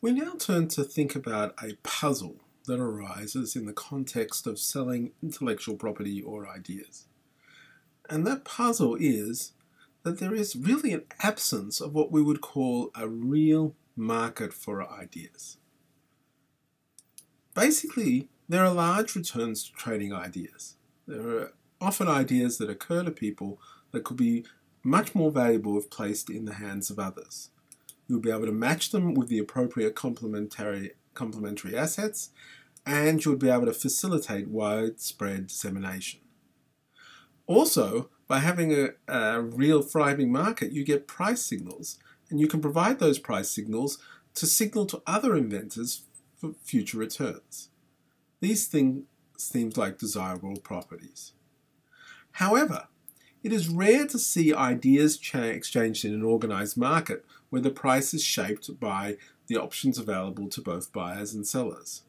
We now turn to think about a puzzle that arises in the context of selling intellectual property or ideas. And that puzzle is that there is really an absence of what we would call a real market for ideas. Basically, there are large returns to trading ideas. There are often ideas that occur to people that could be much more valuable if placed in the hands of others. You'll be able to match them with the appropriate complementary assets, and you'll be able to facilitate widespread dissemination. Also, by having a real thriving market, you get price signals, and you can provide those price signals to signal to other inventors for future returns. These things seem like desirable properties. However, it is rare to see ideas exchanged in an organized market where the price is shaped by the options available to both buyers and sellers.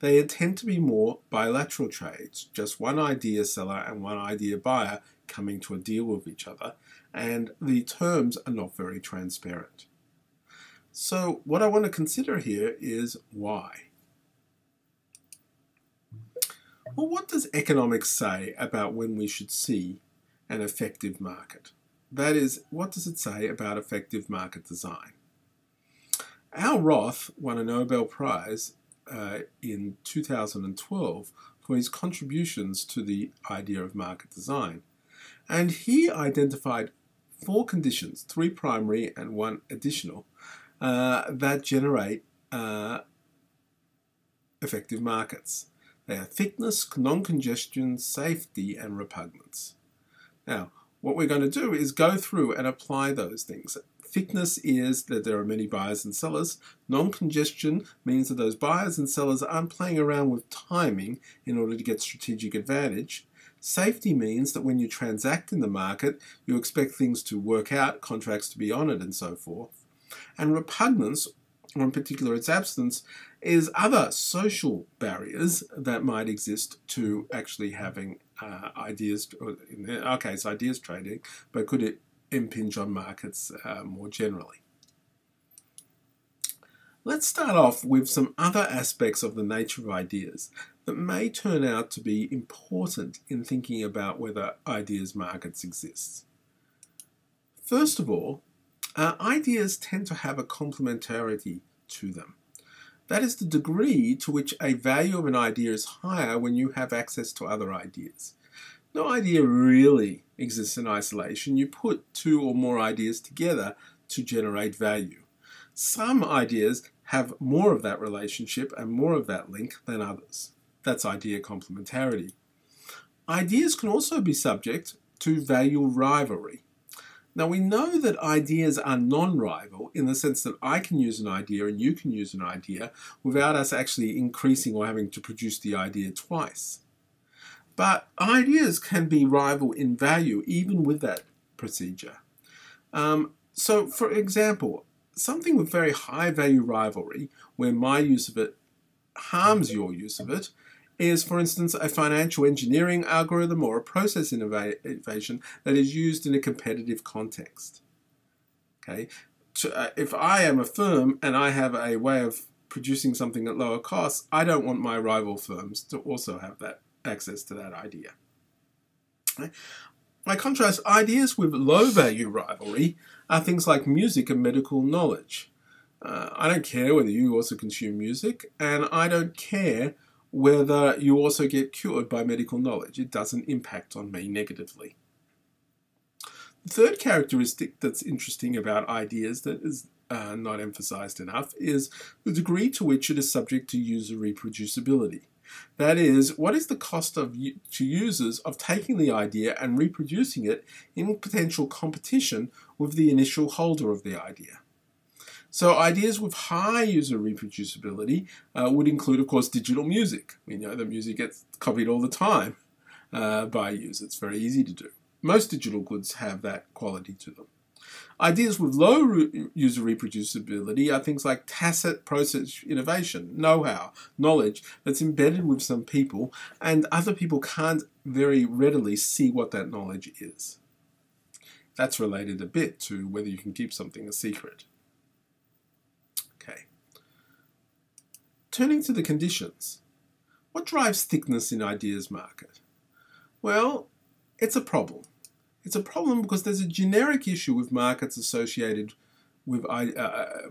They tend to be more bilateral trades, just one idea seller and one idea buyer coming to a deal with each other, and the terms are not very transparent. So what I want to consider here is why. Well, what does economics say about when we should see an effective market? That is, what does it say about effective market design? Al Roth won a Nobel Prize in 2012 for his contributions to the idea of market design. And he identified 4 conditions, 3 primary and 1 additional, that generate effective markets. They are thickness, non-congestion, safety, and repugnance. Now, what we're going to do is go through and apply those things. Thickness is that there are many buyers and sellers. Non-congestion means that those buyers and sellers aren't playing around with timing in order to get strategic advantage. Safety means that when you transact in the market, you expect things to work out, contracts to be honoured, and so forth. And repugnance, or in particular its absence, is other social barriers that might exist to actually having ideas, or in our case ideas trading, but could it impinge on markets more generally. Let's start off with some other aspects of the nature of ideas that may turn out to be important in thinking about whether ideas markets exist. First of all, ideas tend to have a complementarity to them. That is the degree to which a value of an idea is higher when you have access to other ideas. No idea really exists in isolation. You put 2 or more ideas together to generate value. Some ideas have more of that relationship and more of that link than others. That's idea complementarity. Ideas can also be subject to value rivalry. Now, we know that ideas are non-rival in the sense that I can use an idea and you can use an idea without us actually increasing or having to produce the idea twice. But ideas can be rival in value even with that procedure. So, for example, something with very high value rivalry, where my use of it harms your use of it, is, for instance, a financial engineering algorithm or a process innovation that is used in a competitive context. Okay? If I am a firm and I have a way of producing something at lower costs, I don't want my rival firms to also have that access to that idea. Okay? By contrast, ideas with low value rivalry are things like music and medical knowledge. I don't care whether you also consume music, and I don't care whether you also get cured by medical knowledge. It doesn't impact on me negatively. The third characteristic that's interesting about ideas that is not emphasized enough is the degree to which it is subject to user reproducibility. That is, what is the cost to users of taking the idea and reproducing it in potential competition with the initial holder of the idea? So ideas with high user reproducibility would include, of course, digital music. We know that music gets copied all the time by users. It's very easy to do. Most digital goods have that quality to them. Ideas with low user reproducibility are things like tacit process innovation, know-how, knowledge that's embedded with some people, and other people can't very readily see what that knowledge is. That's related a bit to whether you can keep something a secret. Okay. Turning to the conditions, what drives thickness in ideas market? Well, it's a problem. It's a problem because there's a generic issue with markets associated with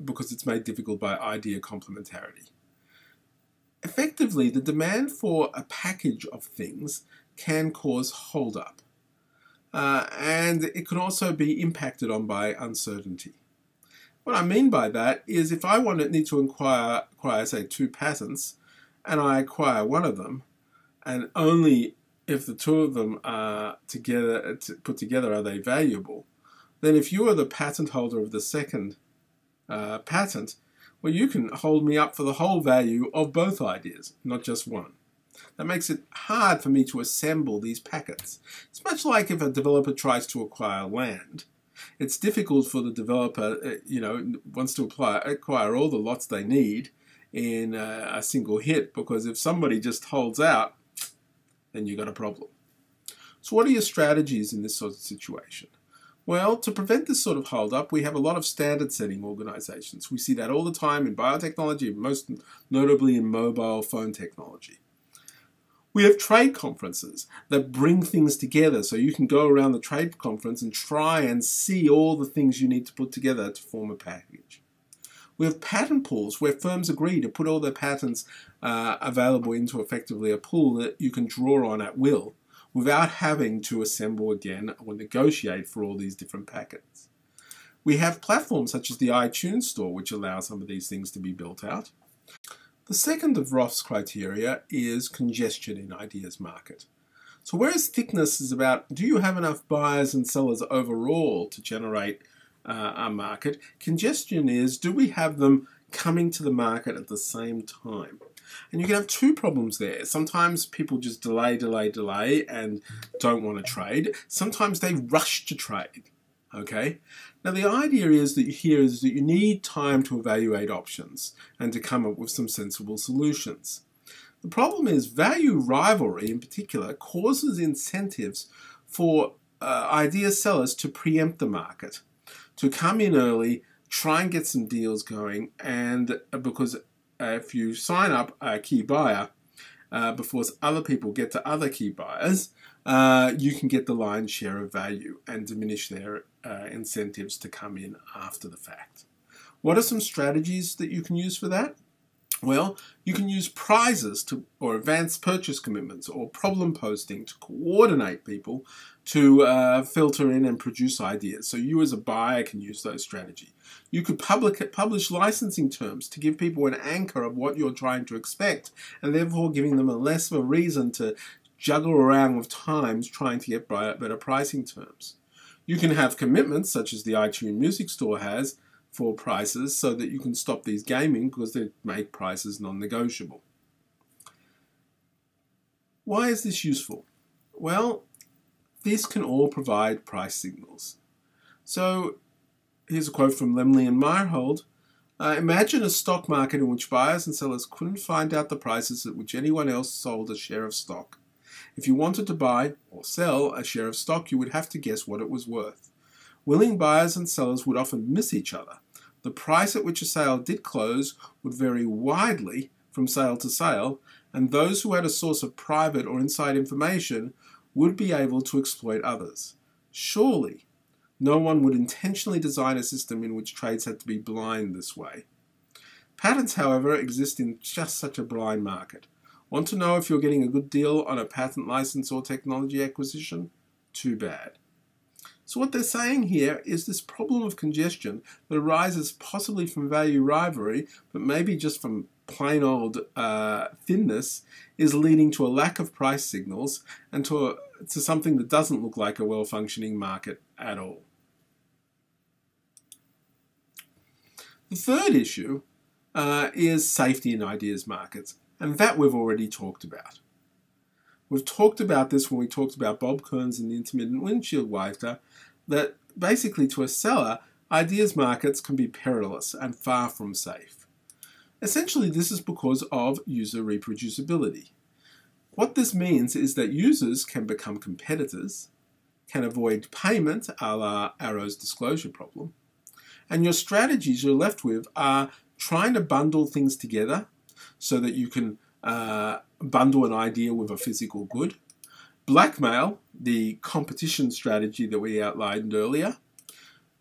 because it's made difficult by idea complementarity. Effectively, the demand for a package of things can cause hold-up, and it can also be impacted on by uncertainty. What I mean by that is if I need to acquire, say, 2 patents, and I acquire one of them, and only if the 2 of them are put together are they valuable, then if you are the patent holder of the second patent, well, you can hold me up for the whole value of both ideas, not just one. That makes it hard for me to assemble these packets. It's much like if a developer tries to acquire land. It's difficult for the developer, wants to acquire all the lots they need in a single hit, because if somebody just holds out, then you've got a problem. So what are your strategies in this sort of situation? Well, to prevent this sort of hold-up, we have a lot of standard-setting organizations. We see that all the time in biotechnology, most notably in mobile phone technology. We have trade conferences that bring things together, so you can go around the trade conference and try and see all the things you need to put together to form a package. We have patent pools where firms agree to put all their patents available into effectively a pool that you can draw on at will without having to assemble again or negotiate for all these different packets. We have platforms such as the iTunes Store, which allow some of these things to be built out. The second of Roth's criteria is congestion in ideas market. So whereas thickness is about, do you have enough buyers and sellers overall to generate a market, congestion is, do we have them coming to the market at the same time? And you can have 2 problems there. Sometimes people just delay and don't want to trade. Sometimes they rush to trade. Okay? Now the idea is that you need time to evaluate options and to come up with some sensible solutions. The problem is value rivalry in particular causes incentives for idea sellers to preempt the market, to come in early, try and get some deals going, and because if you sign up a key buyer before other people get to other key buyers, you can get the lion's share of value and diminish their incentives to come in after the fact. What are some strategies that you can use for that? Well, you can use prizes or advanced purchase commitments or problem posting to coordinate people to filter in and produce ideas. So you as a buyer can use those strategies. You could publish licensing terms to give people an anchor of what you're trying to expect, and therefore giving them less of a reason to juggle around with times trying to get better pricing terms. You can have commitments, such as the iTunes Music Store has, for prices so that you can stop these gaming because they make prices non-negotiable. Why is this useful? Well, these can all provide price signals. So here's a quote from Lemley and Meyerhold. Imagine a stock market in which buyers and sellers couldn't find out the prices at which anyone else sold a share of stock. If you wanted to buy or sell a share of stock, you would have to guess what it was worth. Willing buyers and sellers would often miss each other. The price at which a sale did close would vary widely from sale to sale, and those who had a source of private or inside information would be able to exploit others. Surely, no one would intentionally design a system in which trades had to be blind this way. Patents, however, exist in just such a blind market. Want to know if you're getting a good deal on a patent license or technology acquisition? Too bad. So what they're saying here is this problem of congestion that arises possibly from value rivalry, but maybe just from plain old thinness, is leading to a lack of price signals and to something that doesn't look like a well-functioning market at all. The third issue is safety in ideas markets, and that we've already talked about. We've talked about this when we talked about Bob Kearns and the intermittent windshield wiper, that basically to a seller, ideas markets can be perilous and far from safe. Essentially, this is because of user reproducibility. What this means is that users can become competitors, can avoid payment, a la Arrow's disclosure problem, and your strategies you're left with are trying to bundle things together, so that you can bundle an idea with a physical good. Blackmail, the competition strategy that we outlined earlier.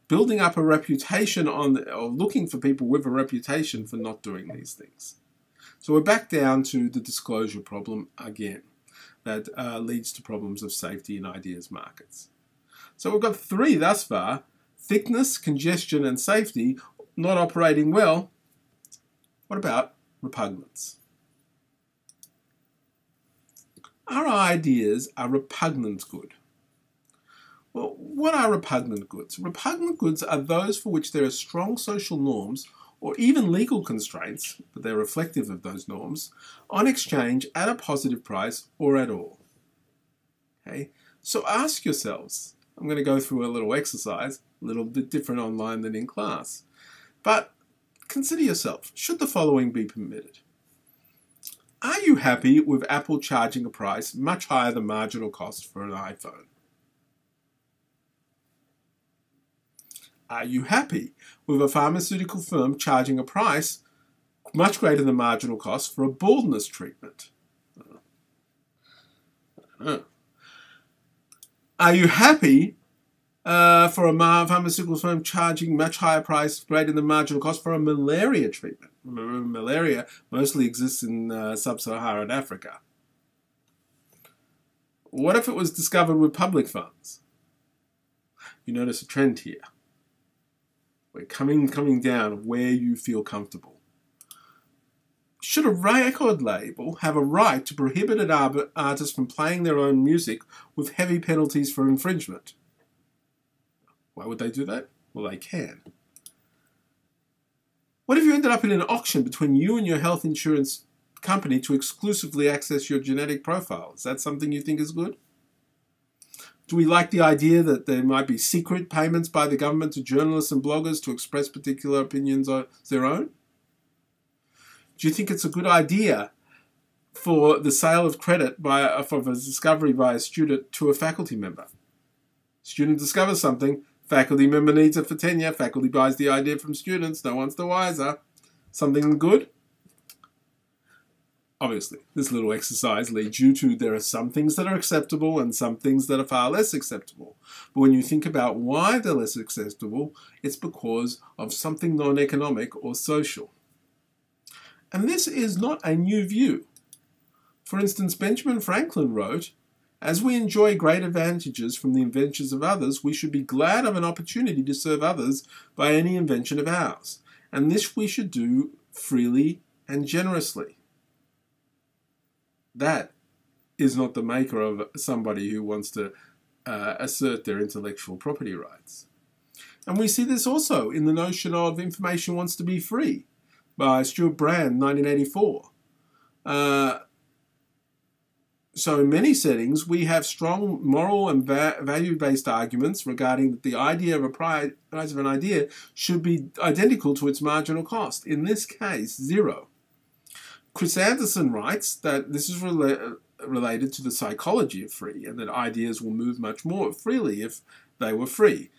Building up a reputation or looking for people with a reputation for not doing these things. So we're back down to the disclosure problem again that leads to problems of safety in ideas markets. So we've got 3 thus far: thickness, congestion, and safety not operating well. What about repugnance? Our ideas are repugnant good. Well, what are repugnant goods? Repugnant goods are those for which there are strong social norms or even legal constraints, but they're reflective of those norms, on exchange at a positive price or at all. Okay? So ask yourselves, I'm going to go through a little exercise, a little bit different online than in class, but consider yourself, should the following be permitted? Are you happy with Apple charging a price much higher than marginal cost for an iPhone? Are you happy with a pharmaceutical firm charging a price much greater than marginal cost for a baldness treatment? Are you happy for a pharmaceutical firm charging much higher price greater than marginal cost for a malaria treatment? Remember, malaria mostly exists in sub-Saharan Africa. What if it was discovered with public funds? You notice a trend here. We're coming down where you feel comfortable. Should a record label have a right to prohibit an artist from playing their own music with heavy penalties for infringement? Why would they do that? Well, they can. What if you ended up in an auction between you and your health insurance company to exclusively access your genetic profile? Is that something you think is good? Do we like the idea that there might be secret payments by the government to journalists and bloggers to express particular opinions on their own? Do you think it's a good idea for the sale of credit for a discovery by a student to a faculty member? Student discovers something, faculty member needs it for tenure, faculty buys the idea from students, no one's the wiser. Something good? Obviously, this little exercise leads you to there are some things that are acceptable and some things that are far less acceptable. But when you think about why they're less acceptable, it's because of something non-economic or social. And this is not a new view. For instance, Benjamin Franklin wrote, "As we enjoy great advantages from the inventions of others, we should be glad of an opportunity to serve others by any invention of ours. And this we should do freely and generously." That is not the maker of somebody who wants to assert their intellectual property rights. And we see this also in the notion of information wants to be free by Stuart Brand, 1984. So in many settings, we have strong moral and value-based arguments regarding that the idea of a price of an idea should be identical to its marginal cost. In this case, 0. Chris Anderson writes that this is related to the psychology of free and that ideas will move much more freely if they were free.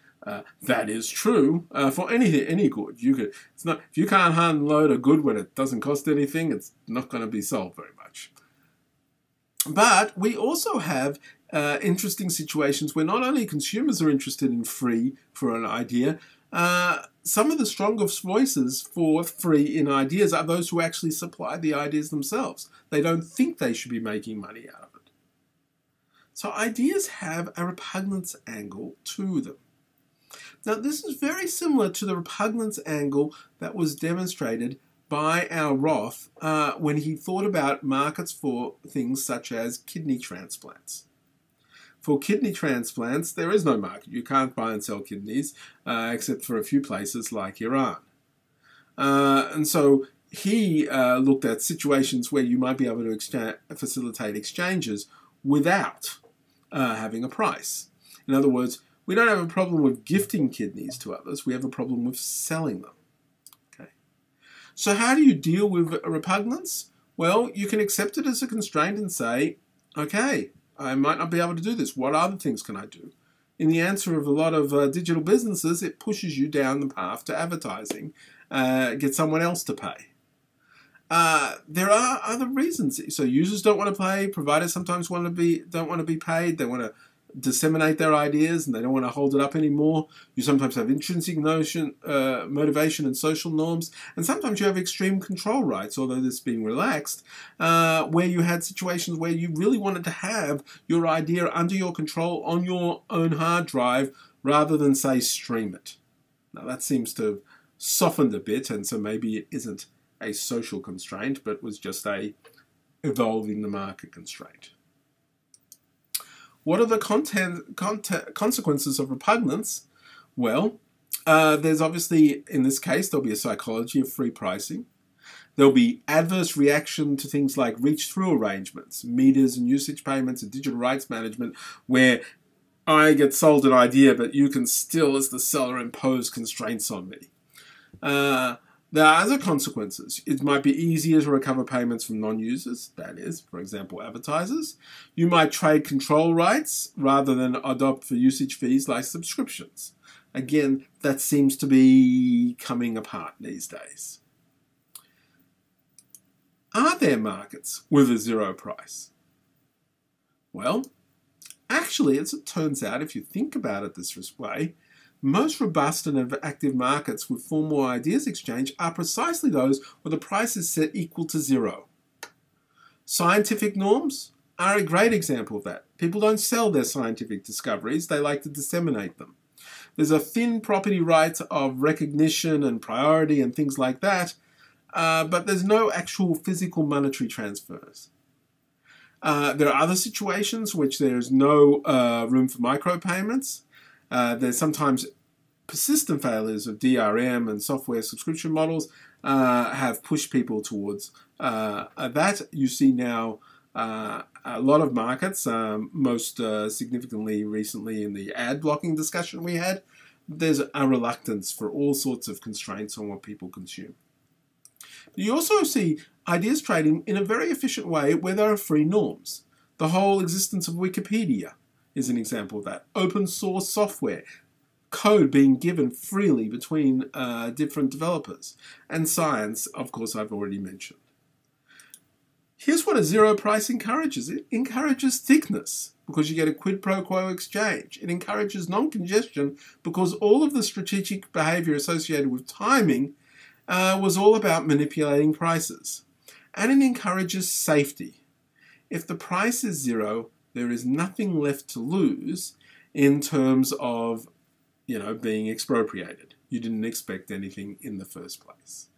That is true for any good. If you can't unload a good when it doesn't cost anything, it's not going to be sold very much. But we also have interesting situations where not only consumers are interested in free for an idea, some of the strongest voices for free in ideas are those who actually supply the ideas themselves. They don't think they should be making money out of it. So ideas have a repugnance angle to them. Now, this is very similar to the repugnance angle that was demonstrated by our Roth when he thought about markets for things such as kidney transplants. For kidney transplants, there is no market. You can't buy and sell kidneys except for a few places like Iran. And so he looked at situations where you might be able to facilitate exchanges without having a price. In other words, we don't have a problem with gifting kidneys to others. We have a problem with selling them. Okay. So how do you deal with repugnance? Well, you can accept it as a constraint and say, okay, I might not be able to do this. What other things can I do? In the answer of a lot of digital businesses, it pushes you down the path to advertising, get someone else to pay. There are other reasons. So users don't want to pay. Providers sometimes don't want to be paid. They want to disseminate their ideas and they don't want to hold it up anymore. You sometimes have intrinsic motivation and social norms, and sometimes you have extreme control rights, although this being relaxed, where you had situations where you really wanted to have your idea under your control on your own hard drive rather than, say, stream it. Now that seems to have softened a bit, and so maybe it isn't a social constraint, but was just a evolving the market constraint. What are the consequences of repugnance? Well, there's obviously, in this case, there'll be a psychology of free pricing. There'll be adverse reaction to things like reach-through arrangements, meters and usage payments and digital rights management, where I get sold an idea, but you can still, as the seller, impose constraints on me. There are other consequences. It might be easier to recover payments from non-users, that is, for example, advertisers. You might trade control rights rather than adopt for usage fees like subscriptions. Again, that seems to be coming apart these days. Are there markets with a zero price? Well, actually, as it turns out, if you think about it this way, most robust and active markets with formal ideas exchange are precisely those where the price is set equal to zero. Scientific norms are a great example of that. People don't sell their scientific discoveries, they like to disseminate them. There's a thin property right of recognition and priority and things like that, but there's no actual physical monetary transfers. There are other situations which there's no room for micropayments. There's sometimes persistent failures of DRM and software subscription models have pushed people towards that. You see now a lot of markets, most significantly recently in the ad blocking discussion we had, there's a reluctance for all sorts of constraints on what people consume. You also see ideas trading in a very efficient way where there are free norms. The whole existence of Wikipedia is an example of that. Open source software, code being given freely between different developers. And science, of course, I've already mentioned. Here's what a zero price encourages. It encourages thickness because you get a quid pro quo exchange. It encourages non-congestion because all of the strategic behavior associated with timing was all about manipulating prices. And it encourages safety. If the price is zero, there is nothing left to lose in terms of, being expropriated. You didn't expect anything in the first place.